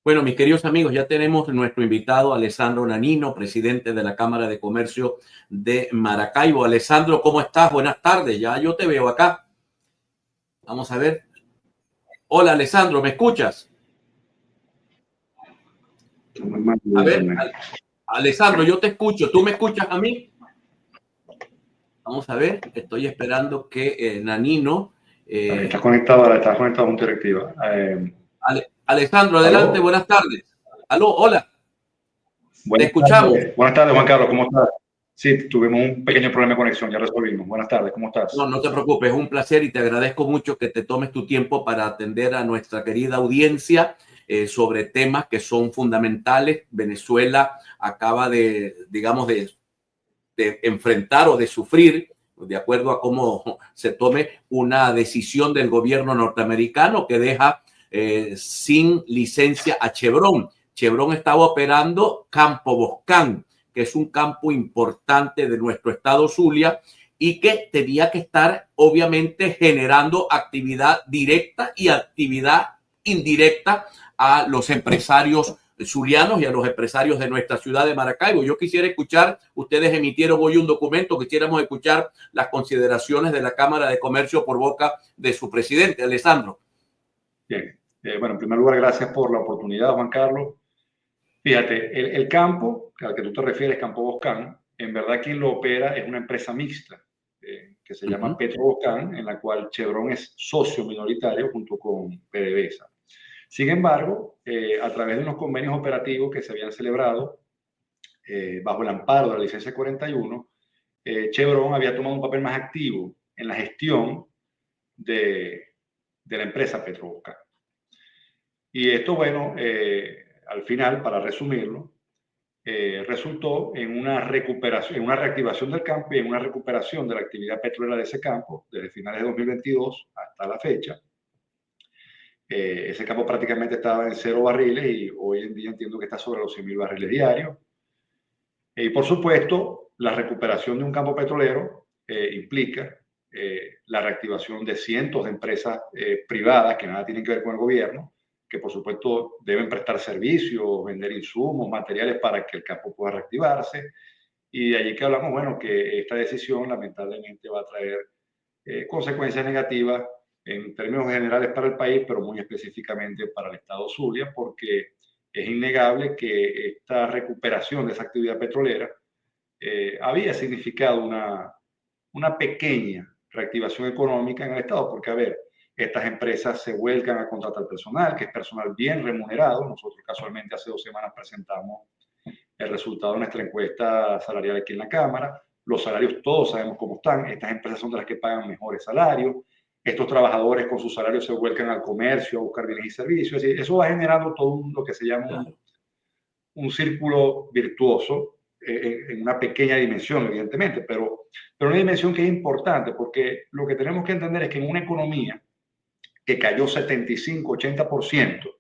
Bueno, mis queridos amigos, ya tenemos nuestro invitado Alessandro Nanino, presidente de la Cámara de Comercio de Maracaibo. Alessandro, ¿cómo estás? Buenas tardes, ya yo te veo acá. Vamos a ver. Hola, Alessandro, ¿me escuchas? A ver, Alessandro, yo te escucho. ¿Tú me escuchas a mí? Vamos a ver, estoy esperando que Nanino... Estás conectado a un directiva. Alessandro, adelante, ¿Aló? buenas tardes. Aló, hola. Te escuchamos. Buenas tardes, Juan Carlos, ¿cómo estás? Sí, tuvimos un pequeño problema de conexión, ya resolvimos. Buenas tardes, ¿cómo estás? No, no te preocupes, es un placer y te agradezco mucho que te tomes tu tiempo para atender a nuestra querida audiencia sobre temas que son fundamentales. Venezuela acaba digamos, de enfrentar o de sufrir, de acuerdo a cómo se tome una decisión del gobierno norteamericano que deja sin licencia a Chevron. Chevron estaba operando Campo Boscán, que es un campo importante de nuestro estado Zulia y que tenía que estar obviamente generando actividad directa y actividad indirecta a los empresarios zulianos y a los empresarios de nuestra ciudad de Maracaibo. Yo quisiera escuchar, ustedes emitieron hoy un documento, quisiéramos escuchar las consideraciones de la Cámara de Comercio por boca de su presidente, Alessandro. Bien, bueno, en primer lugar, gracias por la oportunidad, Juan Carlos. Fíjate, el campo al que tú te refieres, Campo Boscán, en verdad quien lo opera es una empresa mixta que se llama PetroBoscán, en la cual Chevron es socio minoritario junto con PDVSA. Sin embargo, a través de unos convenios operativos que se habían celebrado bajo el amparo de la licencia 41, Chevron había tomado un papel más activo en la gestión de la empresa PetroBoscán. Y esto, bueno, al final, para resumirlo, resultó en una recuperación, en una reactivación del campo y en una recuperación de la actividad petrolera de ese campo desde finales de 2022 hasta la fecha. Ese campo prácticamente estaba en 0 barriles y hoy en día entiendo que está sobre los 100.000 barriles diarios. Y por supuesto, la recuperación de un campo petrolero implica la reactivación de cientos de empresas privadas que nada tienen que ver con el gobierno, que por supuesto deben prestar servicios, vender insumos, materiales para que el campo pueda reactivarse. Y de allí que hablamos, bueno, que esta decisión lamentablemente va a traer consecuencias negativas en términos generales para el país, pero muy específicamente para el estado Zulia, porque es innegable que esta recuperación de esa actividad petrolera había significado una pequeña reactivación económica en el estado, porque, a ver, estas empresas se vuelcan a contratar personal, que es personal bien remunerado. Nosotros casualmente hace 2 semanas presentamos el resultado de nuestra encuesta salarial aquí en la Cámara. Los salarios todos sabemos cómo están. Estas empresas son de las que pagan mejores salarios. Estos trabajadores con sus salarios se vuelcan al comercio a buscar bienes y servicios. Es decir, eso va generando todo lo que se llama un círculo virtuoso en una pequeña dimensión, evidentemente, pero una dimensión que es importante, porque lo que tenemos que entender es que en una economía que cayó 75-80%, o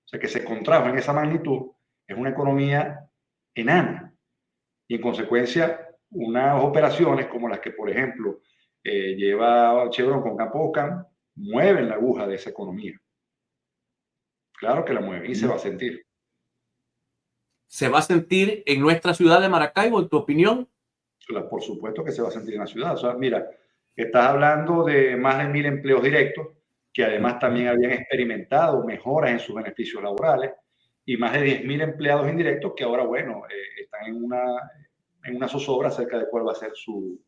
sea, que se contrajo en esa magnitud, es una economía enana. Y en consecuencia, unas operaciones como las que, por ejemplo, lleva Chevron con Campo Boscán, mueven la aguja de esa economía. Claro que la mueven y se va a sentir. ¿Se va a sentir en nuestra ciudad de Maracaibo, en tu opinión? Por supuesto que se va a sentir en la ciudad. O sea, mira, estás hablando de más de 1.000 empleos directos, que además también habían experimentado mejoras en sus beneficios laborales, y más de 10.000 empleados indirectos que ahora, bueno, están en una zozobra acerca de cuál va a ser su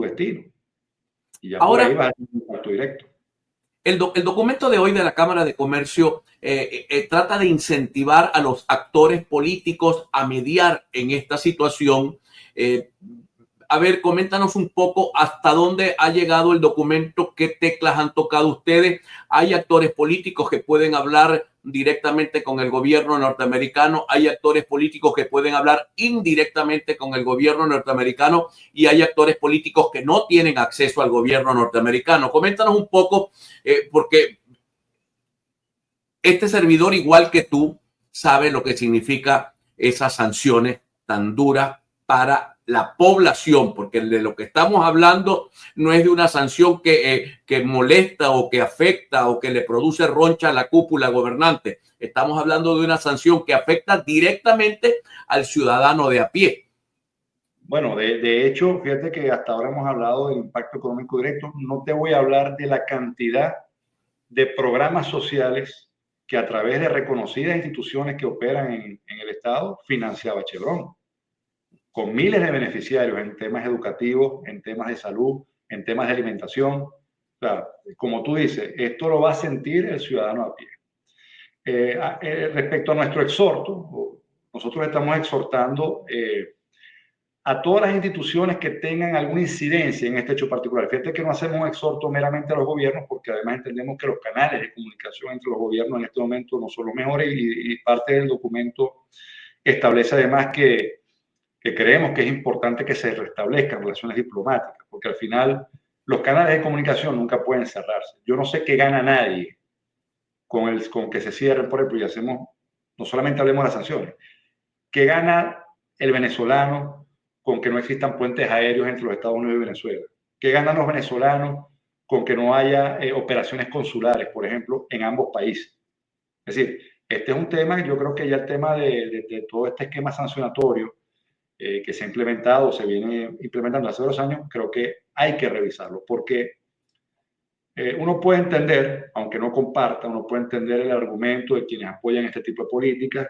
destino. Y ya ahora, por ahí va a ser un impacto directo. El documento de hoy de la Cámara de Comercio trata de incentivar a los actores políticos a mediar en esta situación. A ver, coméntanos un poco hasta dónde ha llegado el documento, qué teclas han tocado ustedes. Hay actores políticos que pueden hablar directamente con el gobierno norteamericano, hay actores políticos que pueden hablar indirectamente con el gobierno norteamericano y hay actores políticos que no tienen acceso al gobierno norteamericano. Coméntanos un poco, porque este servidor, igual que tú, sabe lo que significa esas sanciones tan duras para la población, porque de lo que estamos hablando no es de una sanción que molesta o que afecta o que le produce roncha a la cúpula gobernante. Estamos hablando de una sanción que afecta directamente al ciudadano de a pie. Bueno, de hecho, fíjate que hasta ahora hemos hablado del impacto económico directo. No te voy a hablar de la cantidad de programas sociales que a través de reconocidas instituciones que operan en el Estado financiaba Chevron, con miles de beneficiarios en temas educativos, en temas de salud, en temas de alimentación. O sea, como tú dices, esto lo va a sentir el ciudadano a pie. Respecto a nuestro exhorto, nosotros estamos exhortando a todas las instituciones que tengan alguna incidencia en este hecho particular. Fíjate que no hacemos un exhorto meramente a los gobiernos, porque además entendemos que los canales de comunicación entre los gobiernos en este momento no son los mejores, y parte del documento establece además que creemos que es importante que se restablezcan relaciones diplomáticas, porque al final los canales de comunicación nunca pueden cerrarse. Yo no sé qué gana nadie con que se cierren, por ejemplo, y hacemos, no solamente hablemos de las sanciones, qué gana el venezolano con que no existan puentes aéreos entre los Estados Unidos y Venezuela, qué ganan los venezolanos con que no haya operaciones consulares, por ejemplo, en ambos países. Es decir, este es un tema, yo creo que ya el tema de todo este esquema sancionatorio que se ha implementado, se viene implementando hace 2 años, creo que hay que revisarlo, porque uno puede entender, aunque no comparta, uno puede entender el argumento de quienes apoyan este tipo de políticas,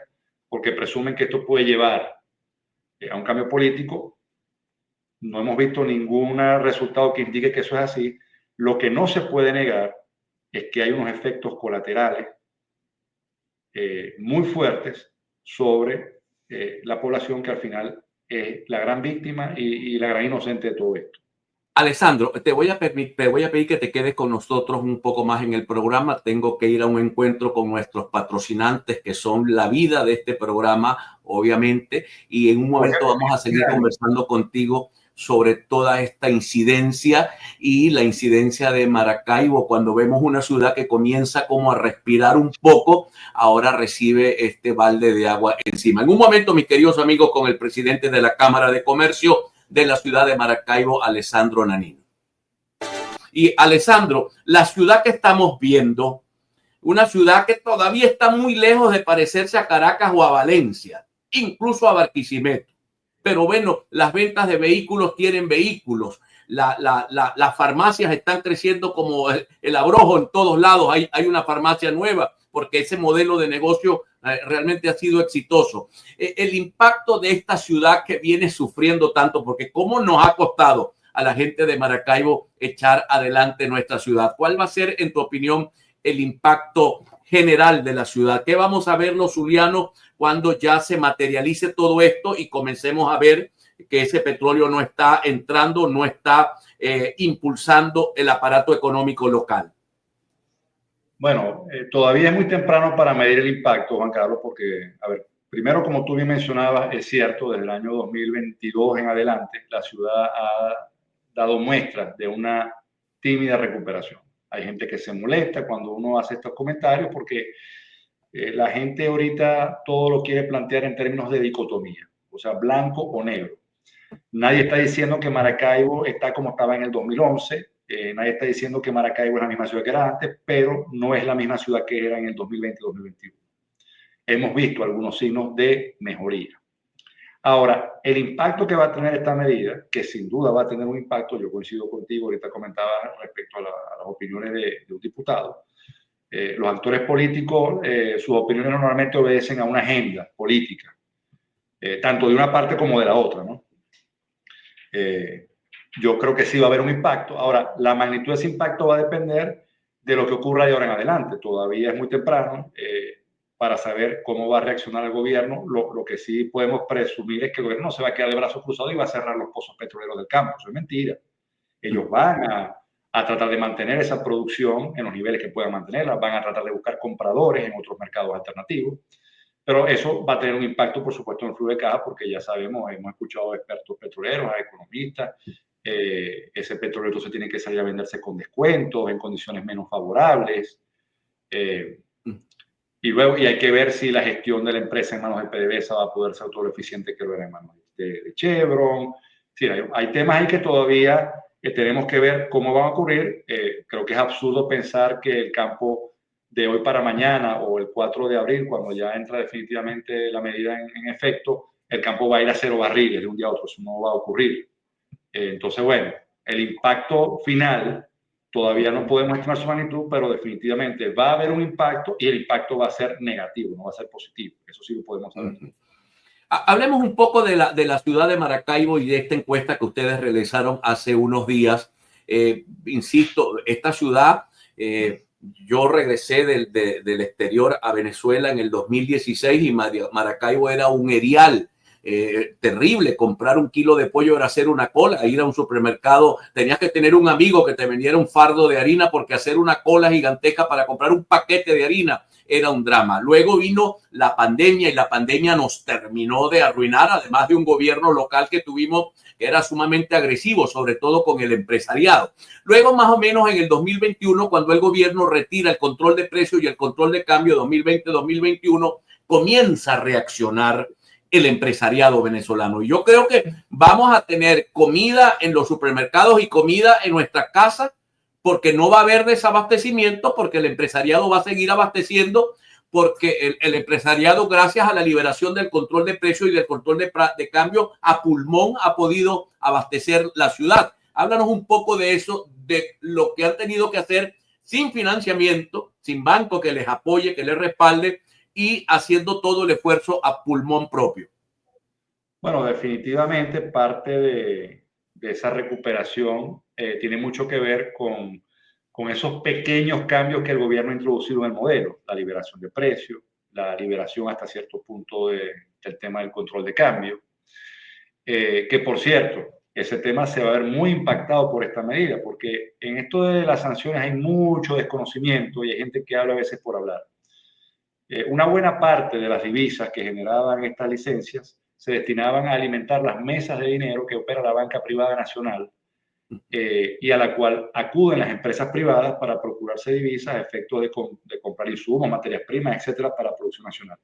porque presumen que esto puede llevar a un cambio político. No hemos visto ningún resultado que indique que eso es así. Lo que no se puede negar es que hay unos efectos colaterales muy fuertes sobre la población, que al final es la gran víctima y la gran inocente de todo esto. Alessandro, te voy a pedir que te quedes con nosotros un poco más en el programa. Tengo que ir a un encuentro con nuestros patrocinantes, que son la vida de este programa, obviamente, y en un momento vamos a seguir conversando contigo sobre toda esta incidencia y la incidencia de Maracaibo. Cuando vemos una ciudad que comienza como a respirar un poco, ahora recibe este balde de agua encima. En un momento, mis queridos amigos, con el presidente de la Cámara de Comercio de la ciudad de Maracaibo, Alessandro Nanino. Y Alessandro, la ciudad que estamos viendo, una ciudad que todavía está muy lejos de parecerse a Caracas o a Valencia, incluso a Barquisimeto. Pero bueno, las ventas de vehículos tienen vehículos. Las farmacias están creciendo como el abrojo en todos lados. Hay una farmacia nueva porque ese modelo de negocio realmente ha sido exitoso. El impacto de esta ciudad que viene sufriendo tanto, porque cómo nos ha costado a la gente de Maracaibo echar adelante nuestra ciudad. ¿Cuál va a ser, en tu opinión, el impacto general de la ciudad? ¿Qué vamos a ver los zulianos cuando ya se materialice todo esto y comencemos a ver que ese petróleo no está entrando, no está impulsando el aparato económico local? Bueno, todavía es muy temprano para medir el impacto, Juan Carlos, porque, a ver, primero, como tú bien mencionabas, es cierto, desde el año 2022 en adelante, la ciudad ha dado muestras de una tímida recuperación. Hay gente que se molesta cuando uno hace estos comentarios porque la gente ahorita todo lo quiere plantear en términos de dicotomía, o sea, blanco o negro. Nadie está diciendo que Maracaibo está como estaba en el 2011, nadie está diciendo que Maracaibo es la misma ciudad que era antes, pero no es la misma ciudad que era en el 2020-2021. Hemos visto algunos signos de mejoría. Ahora, el impacto que va a tener esta medida, que sin duda va a tener un impacto, yo coincido contigo, ahorita comentaba respecto a las opiniones de un diputado. Los actores políticos, sus opiniones normalmente obedecen a una agenda política, tanto de una parte como de la otra, ¿no? Yo creo que sí va a haber un impacto. Ahora, la magnitud de ese impacto va a depender de lo que ocurra de ahora en adelante. Todavía es muy temprano para saber cómo va a reaccionar el gobierno. Lo que sí podemos presumir es que el gobierno no se va a quedar de brazos cruzados y va a cerrar los pozos petroleros del campo. Eso es mentira. Ellos van a tratar de mantener esa producción en los niveles que puedan mantenerla, van a tratar de buscar compradores en otros mercados alternativos. Pero eso va a tener un impacto, por supuesto, en el flujo de caja, porque ya sabemos, hemos escuchado a expertos petroleros, a economistas, ese petróleo entonces tiene que salir a venderse con descuentos, en condiciones menos favorables. Y luego hay que ver si la gestión de la empresa en manos de PDVSA va a poder ser todo lo eficiente que lo era en manos de Chevron. sí, hay temas ahí que todavía tenemos que ver cómo van a ocurrir. Creo que es absurdo pensar que el campo de hoy para mañana o el 4 de abril, cuando ya entra definitivamente la medida en efecto, el campo va a ir a cero barriles de un día a otro. Eso no va a ocurrir. Entonces, bueno, el impacto final todavía no podemos estimar su magnitud, pero definitivamente va a haber un impacto y el impacto va a ser negativo, no va a ser positivo. Eso sí lo podemos saber. Hablemos un poco de la ciudad de Maracaibo y de esta encuesta que ustedes realizaron hace unos días. Insisto, esta ciudad, yo regresé del exterior a Venezuela en el 2016 y Maracaibo era un erial. Terrible, comprar un kilo de pollo era hacer una cola, ir a un supermercado, tenías que tener un amigo que te vendiera un fardo de harina porque hacer una cola gigantesca para comprar un paquete de harina era un drama. Luego vino la pandemia y la pandemia nos terminó de arruinar, además de un gobierno local que tuvimos que era sumamente agresivo, sobre todo con el empresariado. Luego, más o menos en el 2021, cuando el gobierno retira el control de precios y el control de cambio 2020-2021, comienza a reaccionar el empresariado venezolano. Y yo creo que vamos a tener comida en los supermercados y comida en nuestras casas porque no va a haber desabastecimiento, porque el empresariado va a seguir abasteciendo, porque el empresariado, gracias a la liberación del control de precios y del control de cambio, a pulmón ha podido abastecer la ciudad. Háblanos un poco de eso, de lo que han tenido que hacer sin financiamiento, sin banco que les apoye, que les respalde, y haciendo todo el esfuerzo a pulmón propio. Bueno, definitivamente parte de esa recuperación tiene mucho que ver con esos pequeños cambios que el gobierno ha introducido en el modelo, la liberación de precios, la liberación hasta cierto punto del tema del control de cambio, que por cierto, ese tema se va a ver muy impactado por esta medida, porque en esto de las sanciones hay mucho desconocimiento y hay gente que habla a veces por hablar. Una buena parte de las divisas que generaban estas licencias se destinaban a alimentar las mesas de dinero que opera la banca privada nacional y a la cual acuden las empresas privadas para procurarse divisas a efectos de comprar insumos, materias primas, etcétera, para la producción nacional.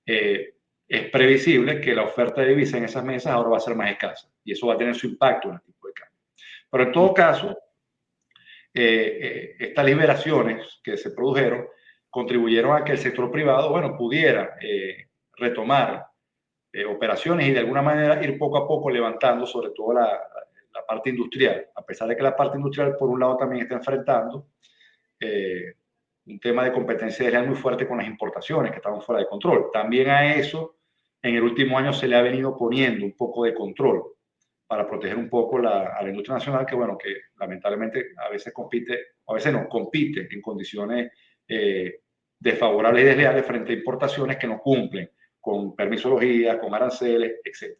Es previsible que la oferta de divisas en esas mesas ahora va a ser más escasa y eso va a tener su impacto en el tipo de cambio. Pero en todo caso, estas liberaciones que se produjeron contribuyeron a que el sector privado, bueno, pudiera retomar operaciones y de alguna manera ir poco a poco levantando sobre todo la parte industrial, a pesar de que la parte industrial por un lado también está enfrentando un tema de competencia desleal muy fuerte con las importaciones que estaban fuera de control. También a eso en el último año se le ha venido poniendo un poco de control para proteger un poco a la industria nacional que, bueno, que lamentablemente a veces compite, o a veces no, compite en condiciones desfavorables y desleales frente a importaciones que no cumplen con permisología, con aranceles, etc.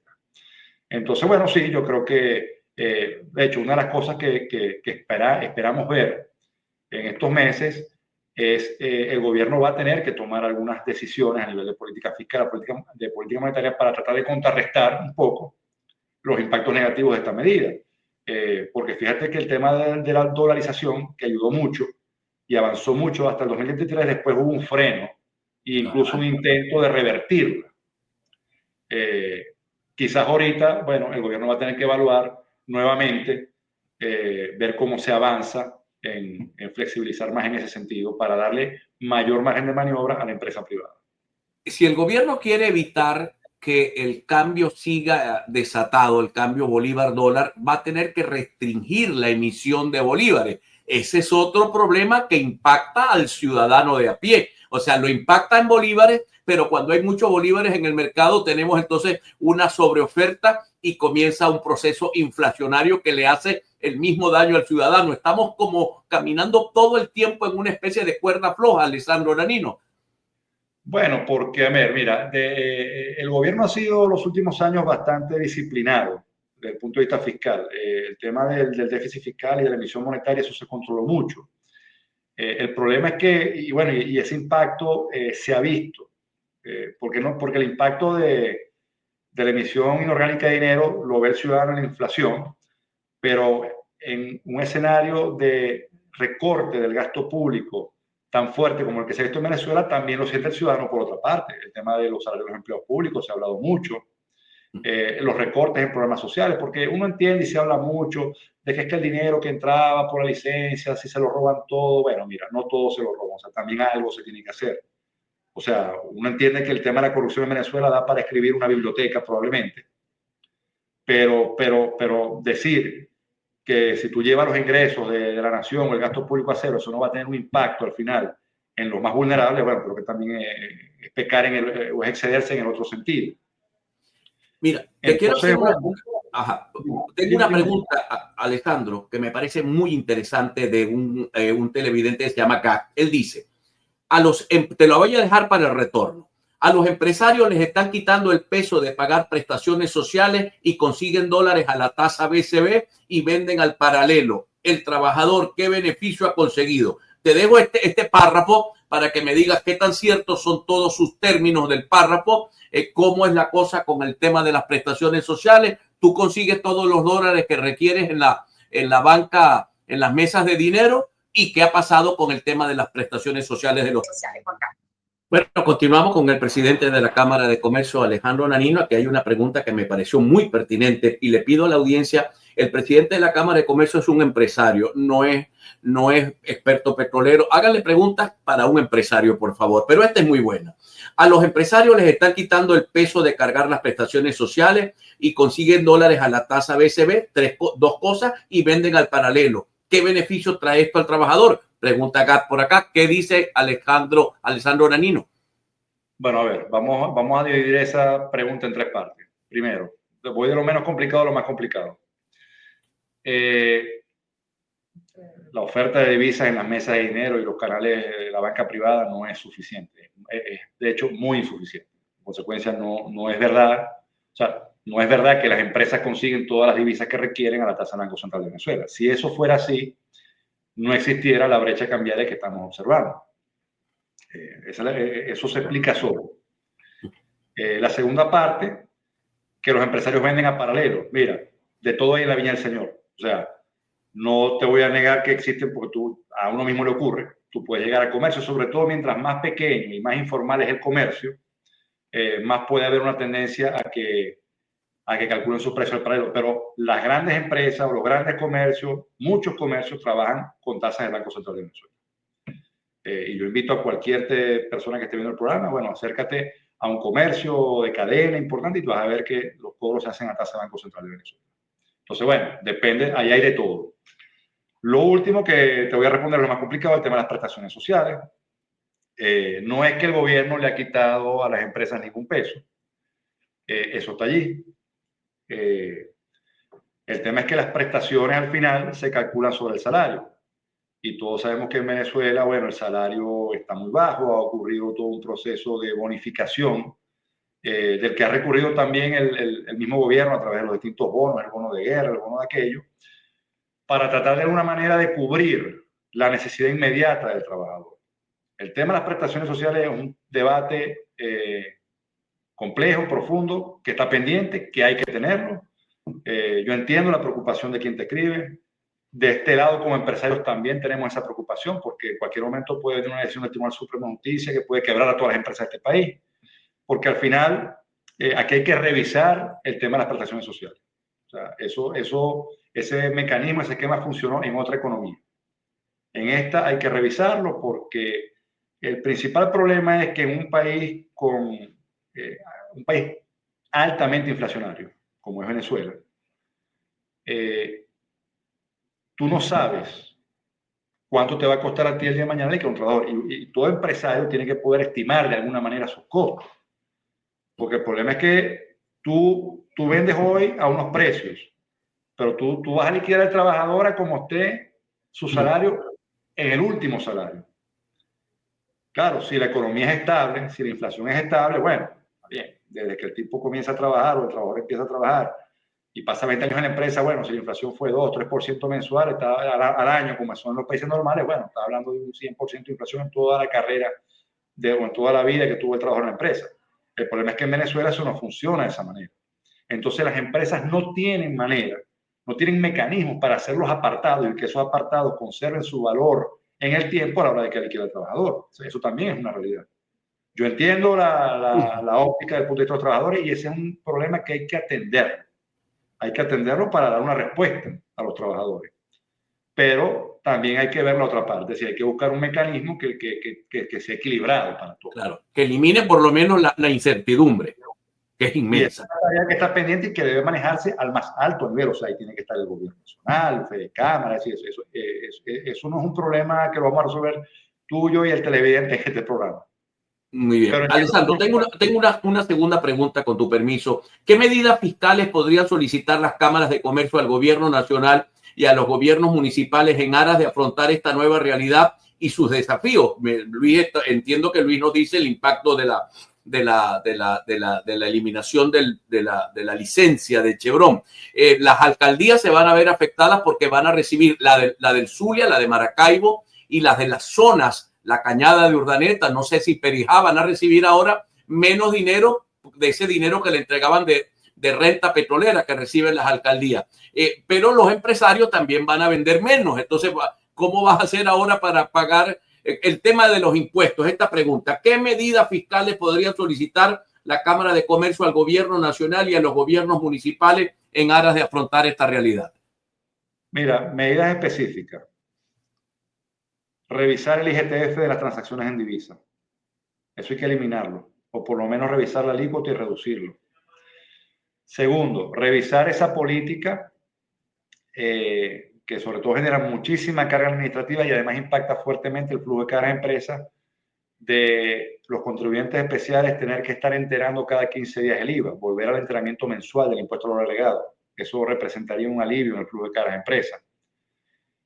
Entonces, bueno, sí, yo creo que, de hecho, una de las cosas que esperamos ver en estos meses es el gobierno va a tener que tomar algunas decisiones a nivel de política fiscal, de política monetaria para tratar de contrarrestar un poco los impactos negativos de esta medida. Porque fíjate que el tema de la dolarización, que ayudó mucho y avanzó mucho hasta el 2023, después hubo un freno e incluso un intento de revertirla. Quizás ahorita, bueno, el gobierno va a tener que evaluar nuevamente, ver cómo se avanza en flexibilizar más en ese sentido para darle mayor margen de maniobra a la empresa privada. Si el gobierno quiere evitar que el cambio siga desatado, el cambio bolívar-dólar, va a tener que restringir la emisión de bolívares. Ese es otro problema que impacta al ciudadano de a pie. O sea, lo impacta en bolívares, pero cuando hay muchos bolívares en el mercado tenemos entonces una sobreoferta y comienza un proceso inflacionario que le hace el mismo daño al ciudadano. Estamos como caminando todo el tiempo en una especie de cuerda floja, Alessandro Nanino. Bueno, porque, a ver, mira, el gobierno ha sido los últimos años bastante disciplinado desde el punto de vista fiscal. El tema del déficit fiscal y de la emisión monetaria, eso se controló mucho. El problema es que, y bueno, y ese impacto se ha visto. ¿Por qué no? Porque el impacto de la emisión inorgánica de dinero lo ve el ciudadano en la inflación, pero en un escenario de recorte del gasto público tan fuerte como el que se ha visto en Venezuela, también lo siente el ciudadano por otra parte. El tema de los salarios de los empleados públicos se ha hablado mucho. los recortes en programas sociales, porque uno entiende y se habla mucho de que es que el dinero que entraba por la licencia, si se lo roban todo, bueno, mira, no todo se lo roban, o sea, también algo se tiene que hacer. O sea, uno entiende que el tema de la corrupción en Venezuela da para escribir una biblioteca probablemente, pero decir que si tú llevas los ingresos de la nación o el gasto público a cero, eso no va a tener un impacto al final en los más vulnerables, bueno, creo que también es pecar o es excederse en el otro sentido. Mira, te quiero hacer una, ajá, tengo una pregunta, Alejandro, que me parece muy interesante de un televidente que se llama Gak. Él dice, te lo voy a dejar para el retorno. A los empresarios les están quitando el peso de pagar prestaciones sociales y consiguen dólares a la tasa BCB y venden al paralelo. El trabajador, ¿qué beneficio ha conseguido? Te dejo este párrafo para que me digas qué tan ciertos son todos sus términos del párrafo, cómo es la cosa con el tema de las prestaciones sociales. Tú consigues todos los dólares que requieres en la banca, en las mesas de dinero. ¿Y qué ha pasado con el tema de las prestaciones sociales de los... Bueno, continuamos con el presidente de la Cámara de Comercio, Alejandro Nanino. Aquí hay una pregunta que me pareció muy pertinente y le pido a la audiencia, el presidente de la Cámara de Comercio es un empresario, no es experto petrolero. Háganle preguntas para un empresario, por favor, pero esta es muy buena. A los empresarios les están quitando el peso de cargar las prestaciones sociales y consiguen dólares a la tasa BCB, dos cosas, y venden al paralelo. ¿Qué beneficio trae esto al trabajador? Pregunta Gat por acá. ¿Qué dice Alejandro Nanino? Bueno, a ver, vamos a dividir esa pregunta en tres partes. Primero, voy de lo menos complicado a lo más complicado. La oferta de divisas en las mesas de dinero y los canales de la banca privada no es suficiente. Es de hecho, muy insuficiente. En consecuencia, no es verdad. O sea, no es verdad que las empresas consiguen todas las divisas que requieren a la tasa del Banco Central de Venezuela. Si eso fuera así, no existiera la brecha cambiaria que estamos observando. Eso se explica solo. La segunda parte, que los empresarios venden a paralelo. Mira, de todo hay en la viña del Señor. O sea, no te voy a negar que existen, porque a uno mismo le ocurre. Tú puedes llegar al comercio, sobre todo mientras más pequeño y más informal es el comercio, más puede haber una tendencia a que calculen su precio al paralelo. Pero las grandes empresas o los grandes comercios, muchos comercios trabajan con tasas del Banco Central de Venezuela. Y yo invito a cualquier persona que esté viendo el programa, bueno, acércate a un comercio de cadena importante y tú vas a ver que los cobros se hacen a tasa del Banco Central de Venezuela. Entonces, bueno, depende, ahí hay de todo. Lo último que te voy a responder, lo más complicado, el tema de las prestaciones sociales. No es que el gobierno le ha quitado a las empresas ningún peso. Eso está allí. El tema es que las prestaciones al final se calculan sobre el salario. Y todos sabemos que en Venezuela, bueno, el salario está muy bajo, ha ocurrido todo un proceso de bonificación del que ha recurrido también el mismo gobierno a través de los distintos bonos, el bono de guerra, el bono de aquello, para tratar de alguna manera de cubrir la necesidad inmediata del trabajador. El tema de las prestaciones sociales es un debate complejo, profundo, que está pendiente, que hay que tenerlo. Yo entiendo la preocupación de quien te escribe. De este lado, como empresarios, también tenemos esa preocupación, porque en cualquier momento puede haber una decisión del Tribunal Supremo de Justicia que puede quebrar a todas las empresas de este país, porque al final aquí hay que revisar el tema de las prestaciones sociales. O sea, ese mecanismo, ese esquema funcionó en otra economía. En esta hay que revisarlo porque el principal problema es que en un país un país altamente inflacionario, como es Venezuela, tú no sabes cuánto te va a costar a ti el día de mañana el trabajador. Y todo empresario tiene que poder estimar de alguna manera sus costos. Porque el problema es que tú vendes hoy a unos precios, pero tú vas a liquidar al trabajador a como esté su salario en el último salario. Claro, si la economía es estable, si la inflación es estable, bueno, bien, desde que el tipo comienza a trabajar o el trabajador empieza a trabajar y pasa 20 años en la empresa, bueno, si la inflación fue 2-3% mensual está al año, como son los países normales, bueno, está hablando de un 100% de inflación en toda la carrera, en toda la vida que tuvo el trabajador en la empresa. El problema es que en Venezuela eso no funciona de esa manera. Entonces las empresas no tienen manera, no tienen mecanismos para hacer los apartados y que esos apartados conserven su valor en el tiempo a la hora de que liquida el trabajador. O sea, eso también es una realidad. Yo entiendo la óptica del punto de vista de los trabajadores y ese es un problema que hay que atender. Hay que atenderlo para dar una respuesta a los trabajadores. Pero también hay que ver la otra parte, es decir, hay que buscar un mecanismo que sea equilibrado para todos. Claro, que elimine por lo menos la incertidumbre, que es inmensa. Y es una tarea que está pendiente y que debe manejarse al más alto nivel, o sea, ahí tiene que estar el gobierno nacional, Fede Cámara, eso no es un problema que lo vamos a resolver tú, yo y el televidente en este programa. Muy bien. Pero Alessandro, tengo una segunda pregunta con tu permiso. ¿Qué medidas fiscales podrían solicitar las cámaras de comercio al gobierno nacional y a los gobiernos municipales en aras de afrontar esta nueva realidad y sus desafíos? Luis, entiendo que Luis nos dice el impacto de la eliminación de la licencia de Chevron. Las alcaldías se van a ver afectadas porque van a recibir la del Zulia, la de Maracaibo y las de las zonas, la Cañada de Urdaneta, no sé si Perijá, van a recibir ahora menos dinero de ese dinero que le entregaban de renta petrolera que reciben las alcaldías. Pero los empresarios también van a vender menos. Entonces, ¿cómo vas a hacer ahora para pagar el tema de los impuestos? Esta pregunta, ¿qué medidas fiscales podría solicitar la Cámara de Comercio al gobierno nacional y a los gobiernos municipales en aras de afrontar esta realidad? Mira, medidas específicas. Revisar el IGTF de las transacciones en divisa. Eso hay que eliminarlo, o por lo menos revisar la alícuota y reducirlo. Segundo, revisar esa política que sobre todo genera muchísima carga administrativa y además impacta fuertemente el flujo de cada empresa de los contribuyentes especiales tener que estar enterando cada 15 días el IVA, volver al enteramiento mensual del impuesto al valor agregado. Eso representaría un alivio en el flujo de cada empresa.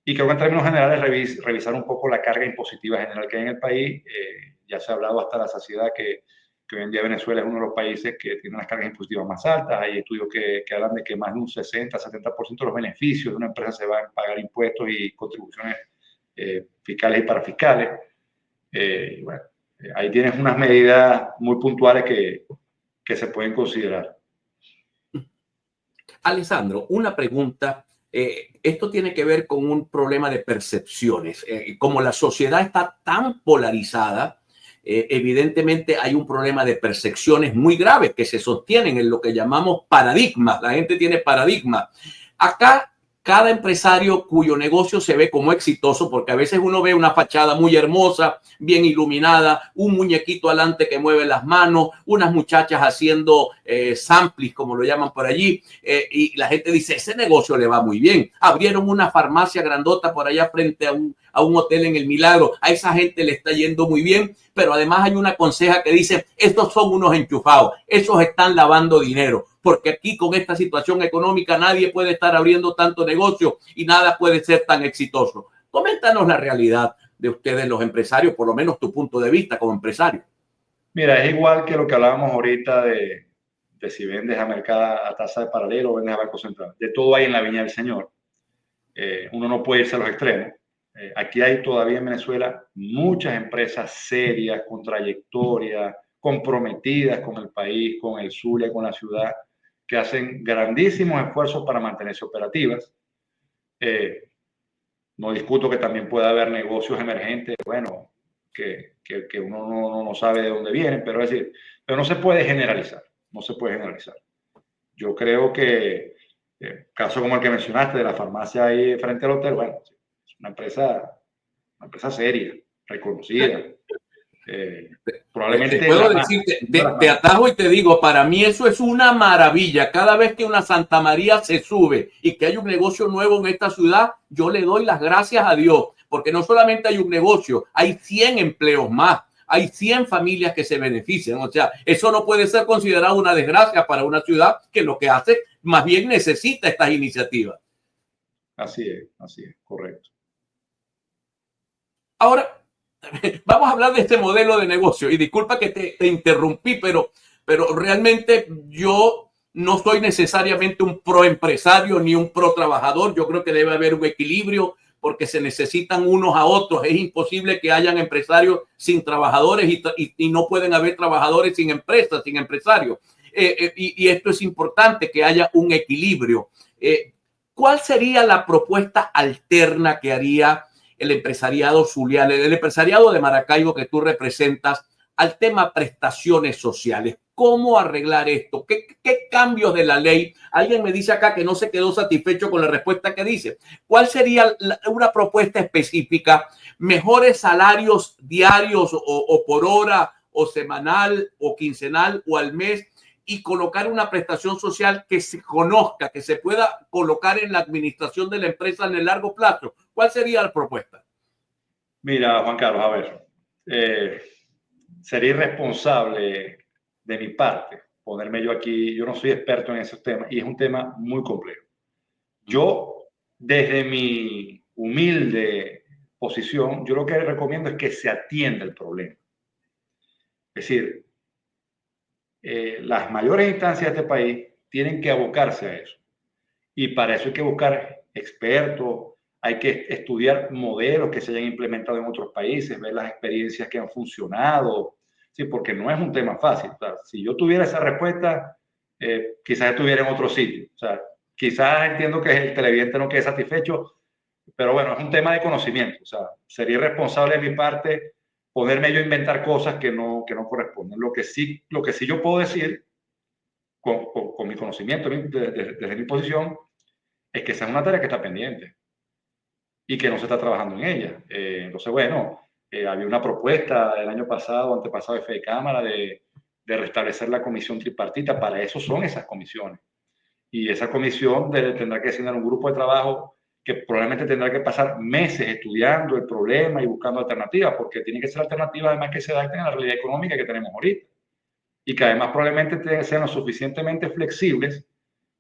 Y creo que en términos generales revisar un poco la carga impositiva general que hay en el país. Ya se ha hablado hasta la saciedad que hoy en día Venezuela es uno de los países que tiene las cargas impositivas más altas. Hay estudios que hablan de que más de un 60-70% de los beneficios de una empresa se van a pagar impuestos y contribuciones fiscales y parafiscales. Bueno, ahí tienes unas medidas muy puntuales que se pueden considerar. Alessandro, una pregunta. Esto tiene que ver con un problema de percepciones. Como la sociedad está tan polarizada, evidentemente hay un problema de percepciones muy graves que se sostienen en lo que llamamos paradigmas. La gente tiene paradigmas. Acá, cada empresario cuyo negocio se ve como exitoso, porque a veces uno ve una fachada muy hermosa, bien iluminada, un muñequito alante que mueve las manos, unas muchachas haciendo samples, como lo llaman por allí, y la gente dice, ese negocio le va muy bien. Abrieron una farmacia grandota por allá frente a un hotel en El Milagro. A esa gente le está yendo muy bien, pero además hay una conseja que dice, estos son unos enchufados, esos están lavando dinero, porque aquí con esta situación económica nadie puede estar abriendo tanto negocio y nada puede ser tan exitoso. Coméntanos la realidad de ustedes, los empresarios, por lo menos tu punto de vista como empresario. Mira, es igual que lo que hablábamos ahorita de si vendes a mercado a tasa de paralelo o vendes a Banco Central. De todo hay en la viña del Señor. Uno no puede irse a los extremos. Aquí hay todavía en Venezuela muchas empresas serias, con trayectoria, comprometidas con el país, con el Zulia, con la ciudad, que hacen grandísimos esfuerzos para mantenerse operativas. No discuto que también pueda haber negocios emergentes, bueno, que uno no sabe de dónde vienen, pero es decir, pero no se puede generalizar, no se puede generalizar. Yo creo que caso como el que mencionaste de la farmacia ahí frente al hotel, bueno, es una empresa seria, reconocida. Probablemente te puedo decirte, te atajo y te digo, para mí eso es una maravilla. Cada vez que una Santa María se sube y que hay un negocio nuevo en esta ciudad, yo le doy las gracias a Dios, porque no solamente hay un negocio, hay 100 empleos más, hay 100 familias que se benefician. O sea, eso no puede ser considerado una desgracia para una ciudad que lo que hace más bien necesita estas iniciativas. Así es, correcto. Ahora, vamos a hablar de este modelo de negocio y disculpa que te interrumpí, pero realmente yo no soy necesariamente un pro empresario ni un pro trabajador. Yo creo que debe haber un equilibrio porque se necesitan unos a otros. Es imposible que hayan empresarios sin trabajadores y no pueden haber trabajadores sin empresas, sin empresarios. Y esto es importante, que haya un equilibrio. ¿Cuál sería la propuesta alterna que haría el empresariado zuliano, el empresariado de Maracaibo que tú representas al tema prestaciones sociales. ¿Cómo arreglar esto? ¿Qué cambios de la ley? Alguien me dice acá que no se quedó satisfecho con la respuesta que dice. ¿Cuál sería una propuesta específica? ¿Mejores salarios diarios o por hora o semanal o quincenal o al mes? Y colocar una prestación social que se conozca, que se pueda colocar en la administración de la empresa en el largo plazo. ¿Cuál sería la propuesta? Mira, Juan Carlos, a ver, sería irresponsable de mi parte ponerme yo aquí, yo no soy experto en esos temas y es un tema muy complejo. Yo, desde mi humilde posición, yo lo que recomiendo es que se atienda el problema. Es decir, las mayores instancias de este país tienen que abocarse a eso. Y para eso hay que buscar expertos, hay que estudiar modelos que se hayan implementado en otros países, ver las experiencias que han funcionado, sí, porque no es un tema fácil. O sea, si yo tuviera esa respuesta, quizás estuviera en otro sitio. O sea, quizás entiendo que el televidente no quede satisfecho, pero bueno, es un tema de conocimiento. O sea, sería irresponsable de mi parte ponerme yo a inventar cosas que no corresponden. Lo que sí yo puedo decir con mi conocimiento, desde mi posición, es que esa es una tarea que está pendiente y que no se está trabajando en ella. Entonces, bueno, había una propuesta el año pasado, antepasado de Fede Cámara, de restablecer la comisión tripartita. Para eso son esas comisiones. Y esa comisión tendrá que asignar un grupo de trabajo que probablemente tendrá que pasar meses estudiando el problema y buscando alternativas, porque tienen que ser alternativas además que se adapten a la realidad económica que tenemos ahorita. Y que además probablemente sean lo suficientemente flexibles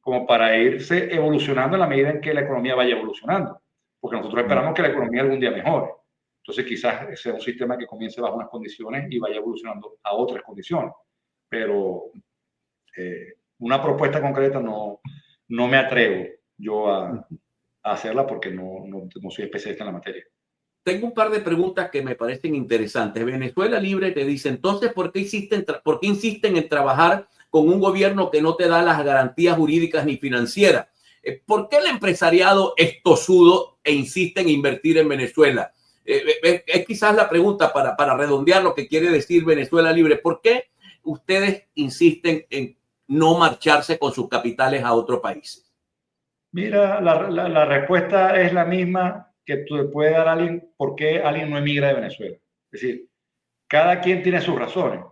como para irse evolucionando en la medida en que la economía vaya evolucionando. Porque nosotros esperamos que la economía algún día mejore. Entonces quizás sea un sistema que comience bajo unas condiciones y vaya evolucionando a otras condiciones. Pero una propuesta concreta no me atrevo yo a hacerla porque no soy especialista en la materia. Tengo un par de preguntas que me parecen interesantes. Venezuela Libre te dice, entonces, ¿por qué insisten en trabajar con un gobierno que no te da las garantías jurídicas ni financieras? ¿Por qué el empresariado es tosudo e insiste en invertir en Venezuela? Es quizás la pregunta para redondear lo que quiere decir Venezuela Libre. ¿Por qué ustedes insisten en no marcharse con sus capitales a otro país? Mira, la respuesta es la misma que tú puede dar a alguien por qué alguien no emigra de Venezuela. Es decir, cada quien tiene sus razones.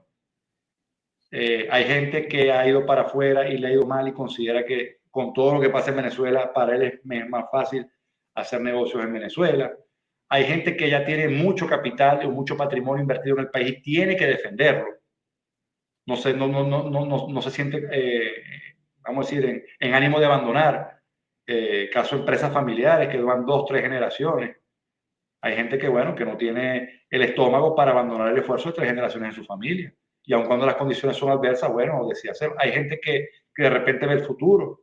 Hay gente que ha ido para afuera y le ha ido mal y considera que con todo lo que pasa en Venezuela, para él es más fácil hacer negocios en Venezuela. Hay gente que ya tiene mucho capital o mucho patrimonio invertido en el país y tiene que defenderlo. No se siente, vamos a decir, en ánimo de abandonar. Caso de empresas familiares que duran 2, 3 generaciones. Hay gente que, bueno, que no tiene el estómago para abandonar el esfuerzo de 3 generaciones en su familia. Y aun cuando las condiciones son adversas, bueno, decía hacerlo. Hay gente que de repente ve el futuro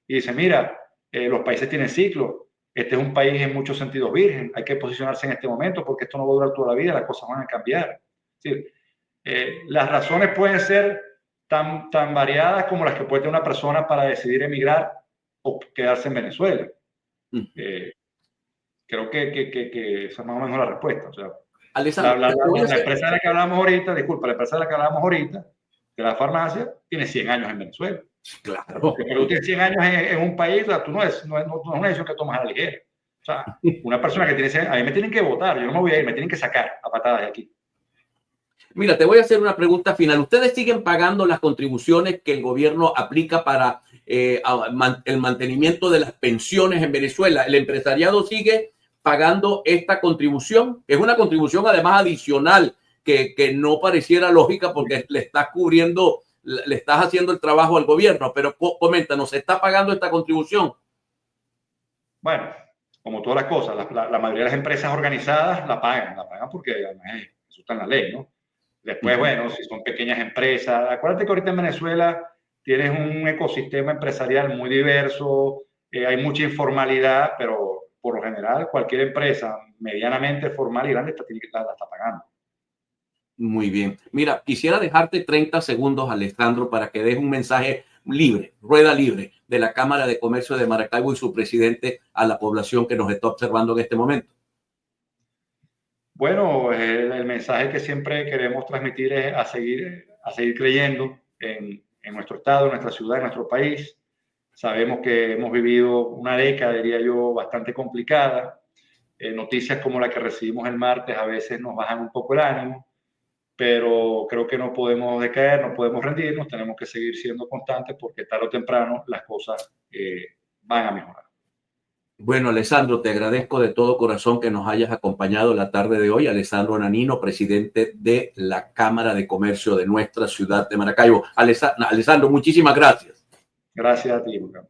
y dice, mira, los países tienen ciclos. Este es un país en muchos sentidos virgen. Hay que posicionarse en este momento porque esto no va a durar toda la vida, las cosas van a cambiar. Es decir, las razones pueden ser tan variadas como las que puede tener una persona para decidir emigrar o quedarse en Venezuela. Creo que esa es más o menos la respuesta. O sea, Alessandro, la empresa de la que hablamos ahorita, disculpa, la empresa de la que hablamos ahorita, de la farmacia, tiene 100 años en Venezuela. Claro. Pero tú tienes 100 años en un país, o sea, tú no es una decisión que tomas a la ligera. O sea, una persona que tiene 100 años, a mí me tienen que votar, yo no me voy a ir, me tienen que sacar a patadas de aquí. Mira, te voy a hacer una pregunta final. ¿Ustedes siguen pagando las contribuciones que el gobierno aplica para el mantenimiento de las pensiones en Venezuela? ¿El empresariado sigue pagando esta contribución? Es una contribución además adicional que no pareciera lógica porque le estás cubriendo, le estás haciendo el trabajo al gobierno, pero coméntanos, ¿se está pagando esta contribución? Bueno, como todas las cosas, la mayoría de las empresas organizadas la pagan porque además eso está en la ley, ¿no? Después, bueno, si son pequeñas empresas, acuérdate que ahorita en Venezuela tienes un ecosistema empresarial muy diverso, hay mucha informalidad, pero por lo general cualquier empresa medianamente formal y grande la está pagando. Muy bien. Mira, quisiera dejarte 30 segundos, Alejandro, para que des un mensaje libre, rueda libre, de la Cámara de Comercio de Maracaibo y su presidente a la población que nos está observando en este momento. Bueno, el mensaje que siempre queremos transmitir es a seguir creyendo en nuestro estado, en nuestra ciudad, en nuestro país. Sabemos que hemos vivido una década, diría yo, bastante complicada. Noticias como la que recibimos el martes a veces nos bajan un poco el ánimo, pero creo que no podemos decaer, no podemos rendirnos, tenemos que seguir siendo constantes porque tarde o temprano las cosas van a mejorar. Bueno, Alessandro, te agradezco de todo corazón que nos hayas acompañado la tarde de hoy. Alessandro Nanino, presidente de la Cámara de Comercio de nuestra ciudad de Maracaibo. Alessandro, muchísimas gracias. Gracias a ti, Lucas.